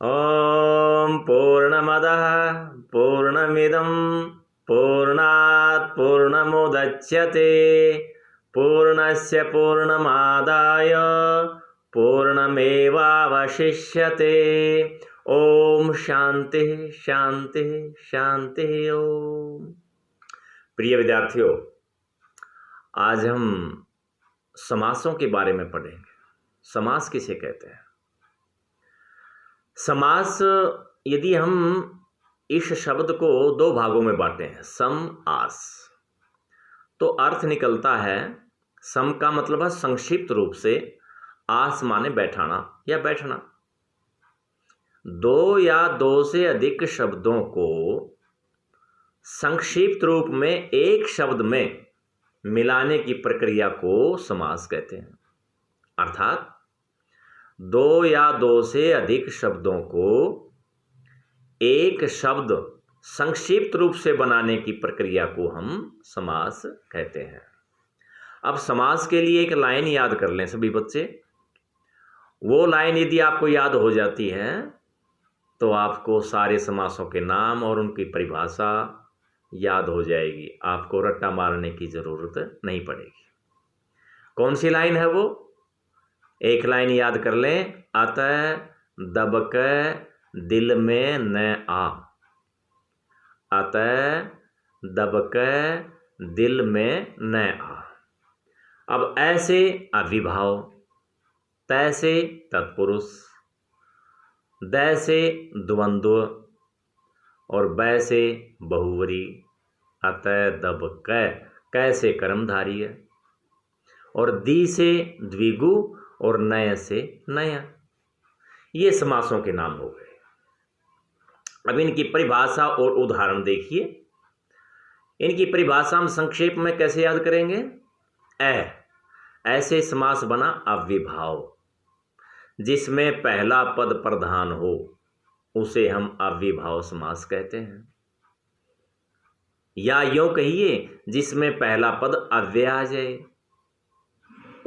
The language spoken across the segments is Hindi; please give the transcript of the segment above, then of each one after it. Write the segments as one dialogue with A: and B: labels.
A: ओम पूर्णमदः पूर्णमिदं पूर्णात् पूर्णमुदच्यते पूर्णस्य पूर्णमादाय पूर्णमेवावशिष्यते। ओम शांति शांति शांति ओम। प्रिय विद्यार्थियों, आज हम समासों के बारे में पढ़ेंगे। समास किसे कहते हैं? समास, यदि हम इस शब्द को दो भागों में बांटे हैं, सम आस, तो अर्थ निकलता है, सम का मतलब है संक्षिप्त रूप से, आस माने बैठाना या बैठना। दो या दो से अधिक शब्दों को संक्षिप्त रूप में एक शब्द में मिलाने की प्रक्रिया को समास कहते हैं। अर्थात दो या दो से अधिक शब्दों को एक शब्द संक्षिप्त रूप से बनाने की प्रक्रिया को हम समास कहते हैं। अब समास के लिए एक लाइन याद कर लें सभी बच्चे। वो लाइन यदि आपको याद हो जाती है तो आपको सारे समासों के नाम और उनकी परिभाषा याद हो जाएगी। आपको रट्टा मारने की जरूरत नहीं पड़ेगी। कौन सी लाइन है वो? एक लाइन याद कर लें, अतः दबक दिल में न आ। अतः दबक दिल में न आ। अब ऐसे अविभाव, तैसे तत्पुरुष, दैसे द्वंद्व और बैसे बहुवरी, अतः दबक कैसे कर्मधारी है, और दी से द्विगु और नय से नया। ये समासों के नाम हो गए। अब इनकी परिभाषा और उदाहरण देखिए। इनकी परिभाषा हम संक्षेप में कैसे याद करेंगे? ऐसे समास बना अव्यभाव, जिसमें पहला पद प्रधान हो उसे हम अव्यभाव समास कहते हैं। या यूं कहिए, जिसमें पहला पद अव्यय आ जाए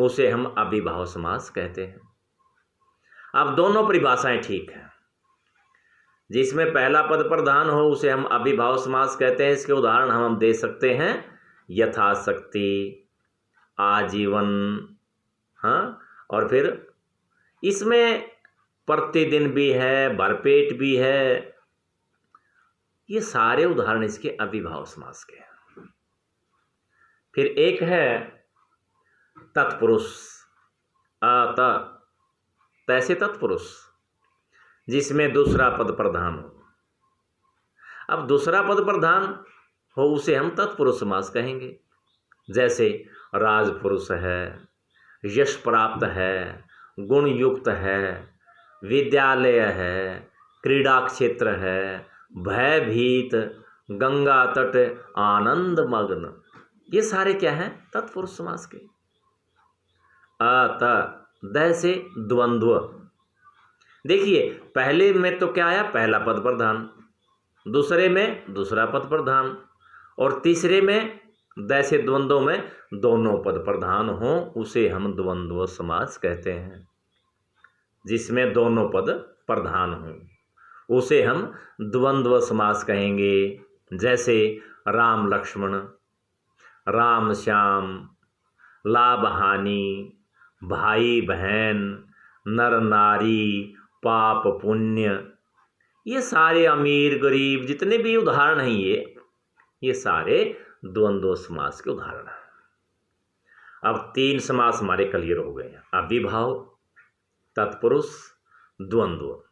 A: उसे हम अव्यभाव समास कहते हैं। अब दोनों परिभाषाएं ठीक हैं। जिसमें पहला पद प्रधान हो उसे हम अव्यभाव समास कहते हैं। इसके उदाहरण हम दे सकते हैं, यथाशक्ति, आजीवन, हाँ, और फिर इसमें प्रतिदिन भी है, भरपेट भी है। ये सारे उदाहरण इसके अव्यभाव समास के हैं। फिर एक है तत्पुरुष, अत, तैसे तत्पुरुष, जिसमें दूसरा पद प्रधान हो। अब दूसरा पद प्रधान हो उसे हम तत्पुरुष समास कहेंगे। जैसे राजपुरुष है, यश प्राप्त है, गुण युक्त है, विद्यालय है, क्रीड़ा क्षेत्र है, भयभीत, गंगा तट, आनंद मग्न। ये सारे क्या हैं? तत्पुरुष समास के। अत, द से द्वंद्व। देखिए, पहले में तो क्या आया? पहला पद प्रधान, दूसरे में दूसरा पद प्रधान, और तीसरे में द से द्वंद्व में दोनों पद प्रधान हो उसे हम द्वंद्व समास कहते हैं। जिसमें दोनों पद प्रधान हो उसे हम द्वंद्व समास कहेंगे। जैसे राम लक्ष्मण, राम श्याम, लाभ हानि, भाई बहन, नर नारी, पाप पुण्य। ये सारे अमीर गरीब जितने भी उदाहरण हैं ये सारे द्वंद्व समास के उदाहरण हैं। अब तीन समास हमारे क्लियर हो गए हैं, अव्यभाव, तत्पुरुष, द्वंद्व।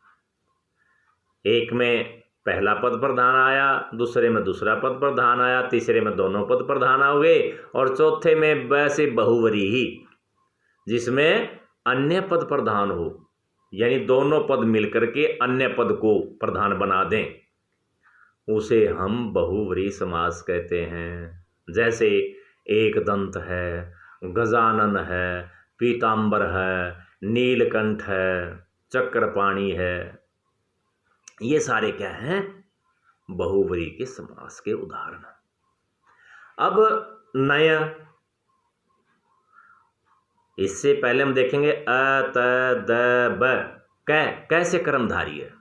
A: एक में पहला पद प्रधान आया, दूसरे में दूसरा पद प्रधान आया, तीसरे में दोनों पद प्रधान हो गए, और चौथे में वैसे बहुवरी ही, जिसमें अन्य पद प्रधान हो, यानी दोनों पद मिलकर के अन्य पद को प्रधान बना दें, उसे हम बहुव्रीहि समास कहते हैं। जैसे एक दंत है, गजानन है, पीतांबर है, नीलकंठ है, चक्रपाणी है। ये सारे क्या हैं? बहुव्रीहि के समास के उदाहरण। अब नय, इससे पहले हम देखेंगे अ त द ब, कैसे कर्मधारी है।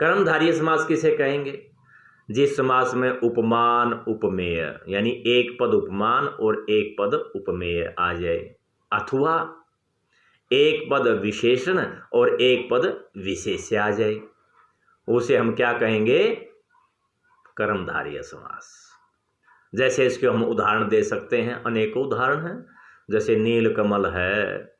A: कर्मधारय समास किसे कहेंगे? जिस समास में उपमान उपमेय यानी एक पद उपमान और एक पद उपमेय आ जाए, अथवा एक पद विशेषण और एक पद विशेष्य आ जाए, उसे हम क्या कहेंगे? कर्मधारय समास। जैसे इसके हम उदाहरण दे सकते हैं, अनेकों उदाहरण हैं। जैसे नीलकमल है,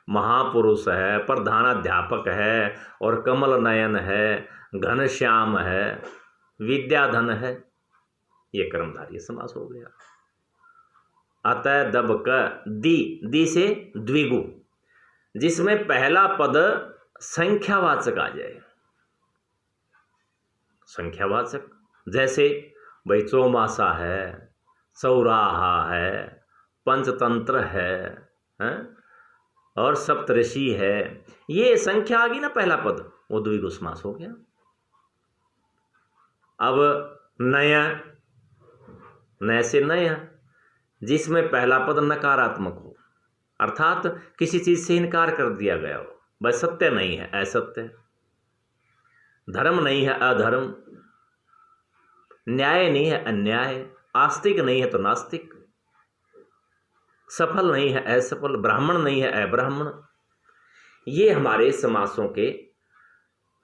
A: महापुरुष है, प्रधानाध्यापक है, और कमल नयन है, घनश्याम है, विद्याधन है, ये कर्मधारय समास हो गया। अतः दब क दी से द्विगु, जिसमें पहला पद संख्यावाचक आ जाए। संख्यावाचक जैसे भाई चौमासा है, चौराहा है, पंचतंत्र है, और सप्तऋषि है, ये संख्या आ गई ना पहला पद, वो द्विगु समास हो गया। अब नय से नय, जिसमें पहला पद नकारात्मक हो, अर्थात किसी चीज से इनकार कर दिया गया हो, बस सत्य नहीं है असत्य, धर्म नहीं है अधर्म, न्याय नहीं है अन्याय, आस्तिक नहीं है तो नास्तिक, सफल नहीं है असफल, ब्राह्मण नहीं है अब्राह्मण। ये हमारे समासों के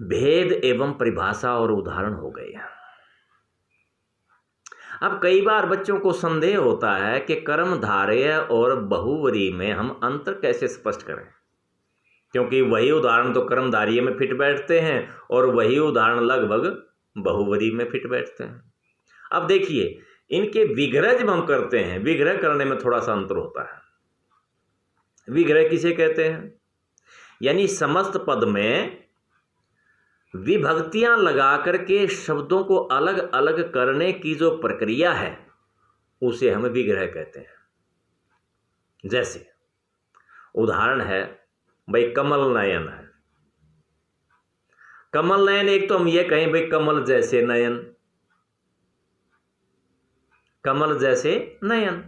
A: भेद एवं परिभाषा और उदाहरण हो गए। अब कई बार बच्चों को संदेह होता है कि कर्मधारय और बहुवरी में हम अंतर कैसे स्पष्ट करें, क्योंकि वही उदाहरण तो कर्मधारय में फिट बैठते हैं और वही उदाहरण लगभग बहुवरी में फिट बैठते हैं। अब देखिए, इनके विग्रह जब हम करते हैं, विग्रह करने में थोड़ा सा अंतर होता है। विग्रह किसे कहते हैं? यानी समस्त पद में विभक्तियां लगा करके शब्दों को अलग अलग करने की जो प्रक्रिया है, उसे हम विग्रह कहते हैं। जैसे उदाहरण है भाई कमल नयन है। कमल नयन, एक तो हम ये कहें भाई कमल जैसे नयन, कमल जैसे नयन,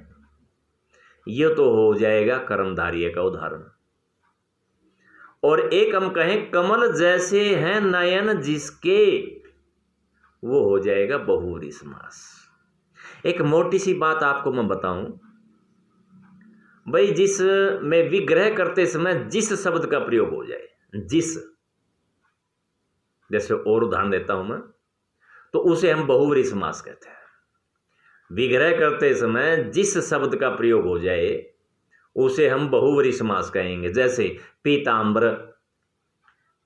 A: ये तो हो जाएगा कर्मधारय का उदाहरण। और एक हम कहें कमल जैसे हैं नयन जिसके, वो हो जाएगा बहुवरी समास। एक मोटी सी बात आपको मैं बताऊं भाई, जिस में विग्रह करते समय जिस शब्द का प्रयोग हो जाए, जिस, जैसे और उदाहरण देता हूं मैं, तो उसे हम बहुवरी समास कहते हैं। विग्रह करते समय जिस शब्द का प्रयोग हो जाए उसे हम बहुवरी समास कहेंगे। जैसे पीताम्बर,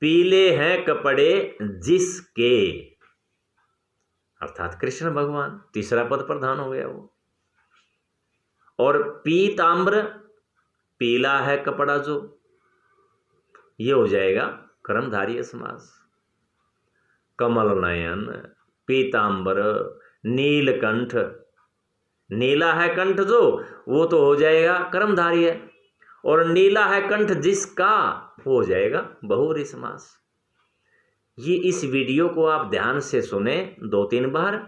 A: पीले हैं कपड़े जिसके, अर्थात कृष्ण भगवान, तीसरा पद प्रधान हो गया वो। और पीताम्बर, पीला है कपड़ा जो, ये हो जाएगा कर्मधारय समास। कमल नयन, पीताम्बर, नीलकंठ, नीला है कंठ जो, वो तो हो जाएगा कर्मधारय, और नीला है कंठ जिसका, हो जाएगा बहुवरी समास। ये इस वीडियो को आप ध्यान से सुने 2-3 बार,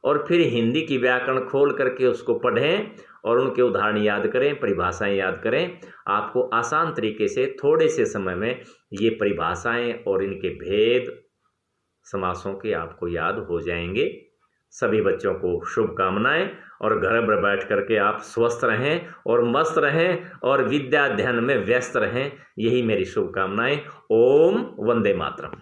A: और फिर हिंदी की व्याकरण खोल करके उसको पढ़ें और उनके उदाहरण याद करें, परिभाषाएं याद करें। आपको आसान तरीके से थोड़े से समय में ये परिभाषाएं और इनके भेद समासों के आपको याद हो जाएंगे। सभी बच्चों को शुभकामनाएं, और घर पर बैठ करके आप स्वस्थ रहें और मस्त रहें और विद्या अध्ययन में व्यस्त रहें, यही मेरी शुभकामनाएं। ओम वंदे मातरम।